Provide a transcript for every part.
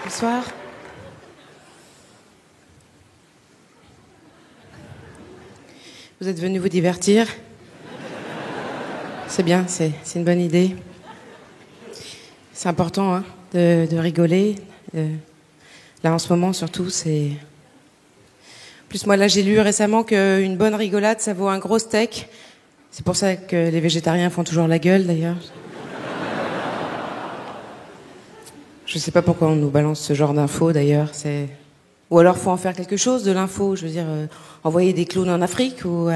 Bonsoir. Vous êtes venus vous divertir. C'est bien, c'est une bonne idée. C'est important hein, de rigoler. Là, en ce moment, surtout, c'est... Plus, moi, là, j'ai lu récemment qu'une bonne rigolade, ça vaut un gros steak. C'est pour ça que les végétariens font toujours la gueule, d'ailleurs. Je sais pas pourquoi on nous balance ce genre d'infos, d'ailleurs. Ou alors, faut en faire quelque chose de l'info. Je veux dire, envoyer des clowns en Afrique ou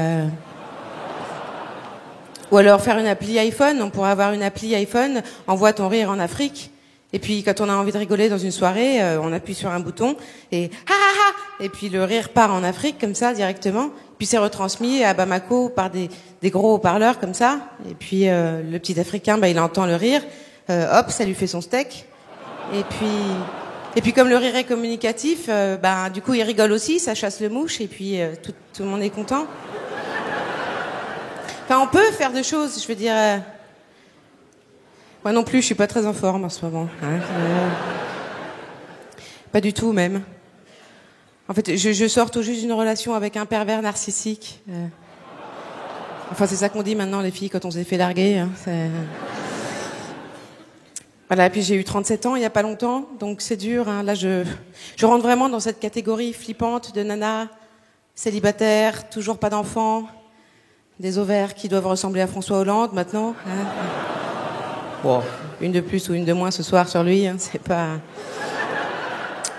alors faire une appli iPhone. On pourrait avoir une appli iPhone, envoie ton rire en Afrique. Et puis, quand on a envie de rigoler dans une soirée, on appuie sur un bouton et ha ha ha. Et puis le rire part en Afrique comme ça directement. Puis c'est retransmis à Bamako par des gros haut-parleurs comme ça. Et puis le petit Africain, il entend le rire. Hop, ça lui fait son steak. Et puis comme le rire est communicatif, du coup il rigole aussi, ça chasse le mouche et puis tout le monde est content. Enfin, on peut faire des choses, je veux dire. Moi non plus, je suis pas très en forme en ce moment. Hein. Pas du tout même. En fait, je sors tout juste d'une relation avec un pervers narcissique. Enfin, c'est ça qu'on dit maintenant les filles quand on s'est fait larguer. Hein. Voilà, et puis j'ai eu 37 ans il y a pas longtemps, donc c'est dur. Hein. Là, je rentre vraiment dans cette catégorie flippante de nana célibataire, toujours pas d'enfants, des ovaires qui doivent ressembler à François Hollande maintenant. Hein. Bon, une de plus ou une de moins ce soir sur lui, hein, c'est pas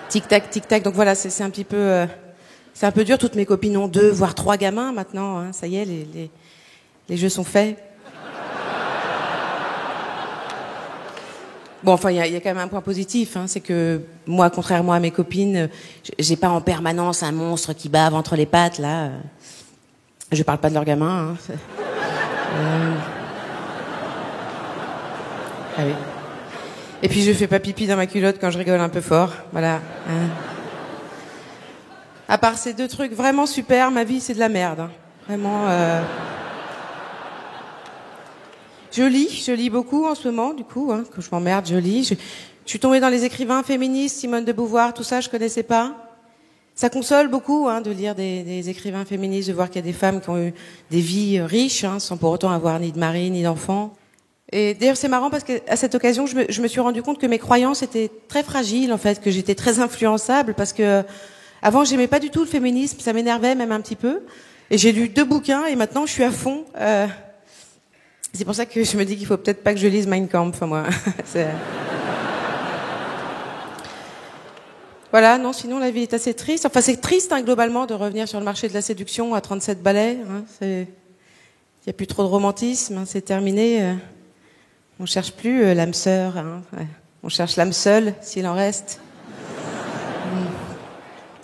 tic-tac, tic-tac. Donc voilà, c'est un petit peu, c'est un peu dur. Toutes mes copines ont 2, voire 3 gamins maintenant. Hein, ça y est, les jeux sont faits. Bon, enfin, il y a quand même un point positif, hein, c'est que moi, contrairement à mes copines, j'ai pas en permanence un monstre qui bave entre les pattes, là. Je parle pas de leurs gamins. Hein. Ah oui. Et puis je fais pas pipi dans ma culotte quand je rigole un peu fort, voilà. Hein. À part ces 2 trucs vraiment super, ma vie c'est de la merde. Hein. Vraiment. Je lis beaucoup en ce moment, du coup, hein, quand je m'emmerde, je lis. Je suis tombée dans les écrivains féministes, Simone de Beauvoir, tout ça, je connaissais pas. Ça console beaucoup hein, de lire des écrivains féministes, de voir qu'il y a des femmes qui ont eu des vies riches, hein, sans pour autant avoir ni de mari, ni d'enfants. Et d'ailleurs, c'est marrant parce qu'à cette occasion, je me suis rendu compte que mes croyances étaient très fragiles, en fait, que j'étais très influençable, parce que avant, j'aimais pas du tout le féminisme, ça m'énervait même un petit peu. Et j'ai lu 2 bouquins et maintenant, je suis à fond. C'est pour ça que je me dis qu'il faut peut-être pas que je lise Mein Kampf, moi. Voilà, non, sinon la vie est assez triste. Enfin, c'est triste, hein, globalement, de revenir sur le marché de la séduction à 37 balais. Hein. Il y a plus trop de romantisme, hein, c'est terminé. On cherche plus l'âme sœur. Hein. Ouais. On cherche l'âme seule, s'il en reste.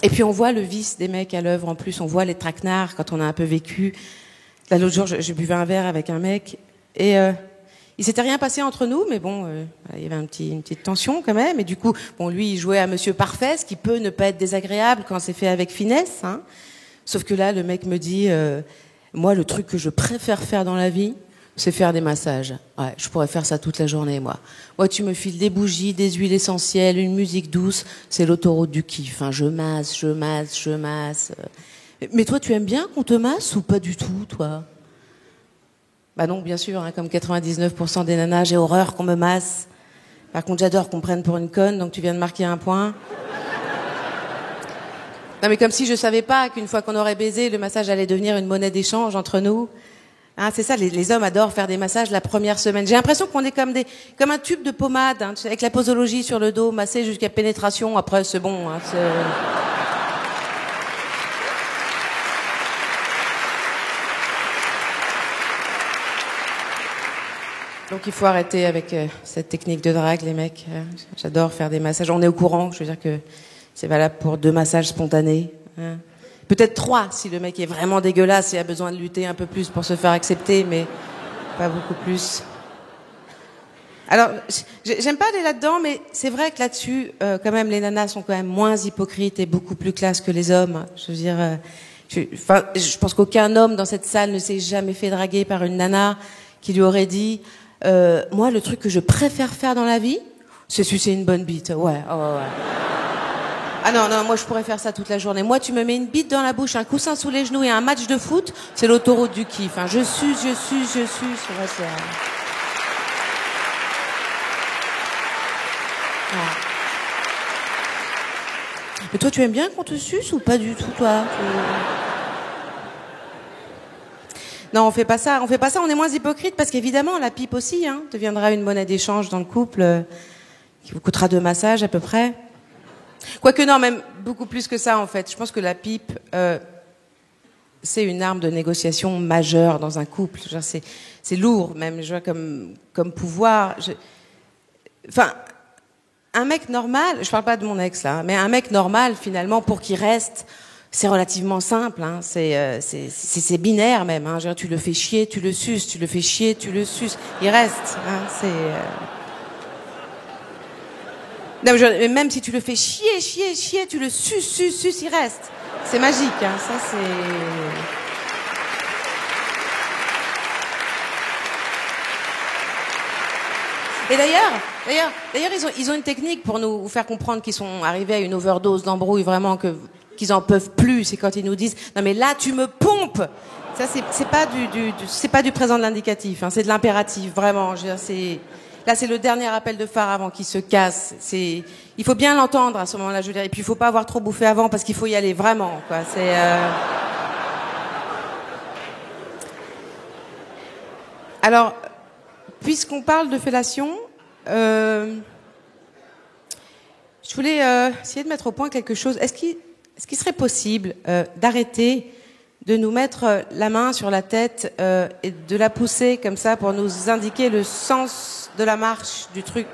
Et puis on voit le vice des mecs à l'œuvre. En plus, on voit les traquenards quand on a un peu vécu. Là, l'autre jour, je buvais un verre avec un mec et il s'était rien passé entre nous, mais bon, il y avait une petite tension quand même. Et du coup, bon, lui, il jouait à Monsieur Parfait, ce qui peut ne pas être désagréable quand c'est fait avec finesse. Hein. Sauf que là, le mec me dit, moi, le truc que je préfère faire dans la vie, c'est faire des massages. Ouais, je pourrais faire ça toute la journée, moi. Moi, tu me files des bougies, des huiles essentielles, une musique douce, c'est l'autoroute du kiff. Hein. Je masse. Mais toi, tu aimes bien qu'on te masse ou pas du tout, toi ? Bah non, bien sûr, hein, comme 99% des nanas, j'ai horreur qu'on me masse. Par contre, j'adore qu'on me prenne pour une conne, donc tu viens de marquer un point. Non, mais comme si je savais pas qu'une fois qu'on aurait baisé, le massage allait devenir une monnaie d'échange entre nous. Hein, c'est ça, les hommes adorent faire des massages la première semaine. J'ai l'impression qu'on est comme un tube de pommade, hein, avec la posologie sur le dos, massé jusqu'à pénétration. Après, c'est bon. Hein, Donc il faut arrêter avec cette technique de drague, les mecs. J'adore faire des massages. On est au courant, je veux dire que c'est valable pour 2 massages spontanés. Hein. Peut-être 3 si le mec est vraiment dégueulasse et a besoin de lutter un peu plus pour se faire accepter, mais pas beaucoup plus. Alors, j'aime pas aller là-dedans, mais c'est vrai que là-dessus, quand même, les nanas sont quand même moins hypocrites et beaucoup plus classe que les hommes. Je veux dire, je pense qu'aucun homme dans cette salle ne s'est jamais fait draguer par une nana qui lui aurait dit moi, le truc que je préfère faire dans la vie, C'est sucer une bonne bite, ouais. Oh, ouais. Ah non, non, moi je pourrais faire ça toute la journée. Moi, tu me mets une bite dans la bouche, un coussin sous les genoux et un match de foot, c'est l'autoroute du kiff. Hein. Je suce. Ouais, c'est... Ouais. Mais toi, tu aimes bien qu'on te suce ou pas du tout, toi Non, on fait pas ça. On est moins hypocrite parce qu'évidemment, la pipe aussi deviendra une monnaie d'échange dans le couple qui vous coûtera 2 massages à peu près. Quoique non, même beaucoup plus que ça en fait. Je pense que la pipe, c'est une arme de négociation majeure dans un couple. Genre, c'est lourd même, je vois, comme pouvoir. Enfin, un mec normal, je parle pas de mon ex là, mais un mec normal finalement pour qu'il reste, c'est relativement simple. Hein. C'est binaire même. Hein. Genre, tu le fais chier, tu le suces, tu le fais chier, tu le suces. Il reste. Hein. Non, mais même si tu le fais chier, tu le suces, il reste. C'est magique, hein, ça c'est... Et d'ailleurs, ils ont une technique pour nous faire comprendre qu'ils sont arrivés à une overdose d'embrouille, vraiment qu'ils en peuvent plus. C'est quand ils nous disent, non mais là tu me pompes. Ça c'est pas du présent de l'indicatif, hein, c'est de l'impératif, vraiment. Je veux dire, là, c'est le dernier appel de phare avant qu'il se casse. Il faut bien l'entendre à ce moment-là, je veux dire. Et puis, il faut pas avoir trop bouffé avant parce qu'il faut y aller vraiment, quoi. Alors, puisqu'on parle de fellation, je voulais essayer de mettre au point quelque chose. Est-ce qu'il serait possible d'arrêter de nous mettre la main sur la tête et de la pousser comme ça pour nous indiquer le sens de la marche du truc.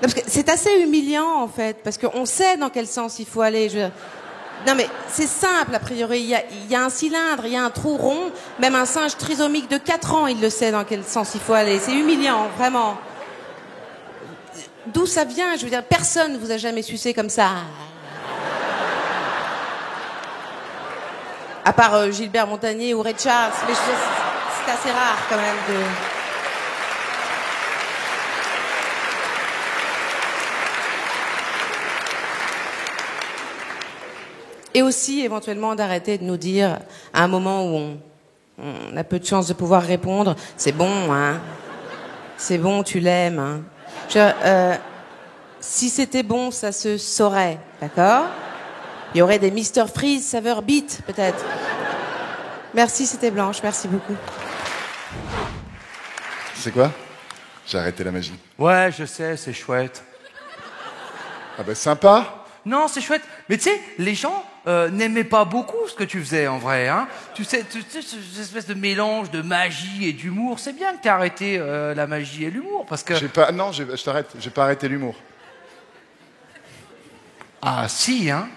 Non, parce que c'est assez humiliant en fait, parce qu'on sait dans quel sens il faut aller. Non mais c'est simple a priori, il y a un cylindre, il y a un trou rond, même un singe trisomique de 4 ans, il le sait dans quel sens il faut aller. C'est humiliant, vraiment. D'où ça vient? Je veux dire, personne ne vous a jamais sucé comme ça. À part Gilbert Montagnier ou Ray Charles, mais c'est assez rare quand même de... Et aussi, éventuellement, d'arrêter de nous dire, à un moment où on a peu de chance de pouvoir répondre, c'est bon, hein. C'est bon, tu l'aimes, hein. Si c'était bon, ça se saurait, d'accord? Il y aurait des Mr Freeze saveur beat, peut-être. Merci, c'était Blanche, merci beaucoup. C'est quoi? J'ai arrêté la magie. Ouais, je sais, c'est chouette. Ah bah sympa. Non, c'est chouette. Mais tu sais, les gens n'aimaient pas beaucoup ce que tu faisais en vrai. Hein. Tu sais, cette espèce de mélange de magie et d'humour. C'est bien que tu aies arrêté la magie et l'humour. Parce que... Non, je t'arrête. J'ai pas arrêté l'humour. Ah si, hein.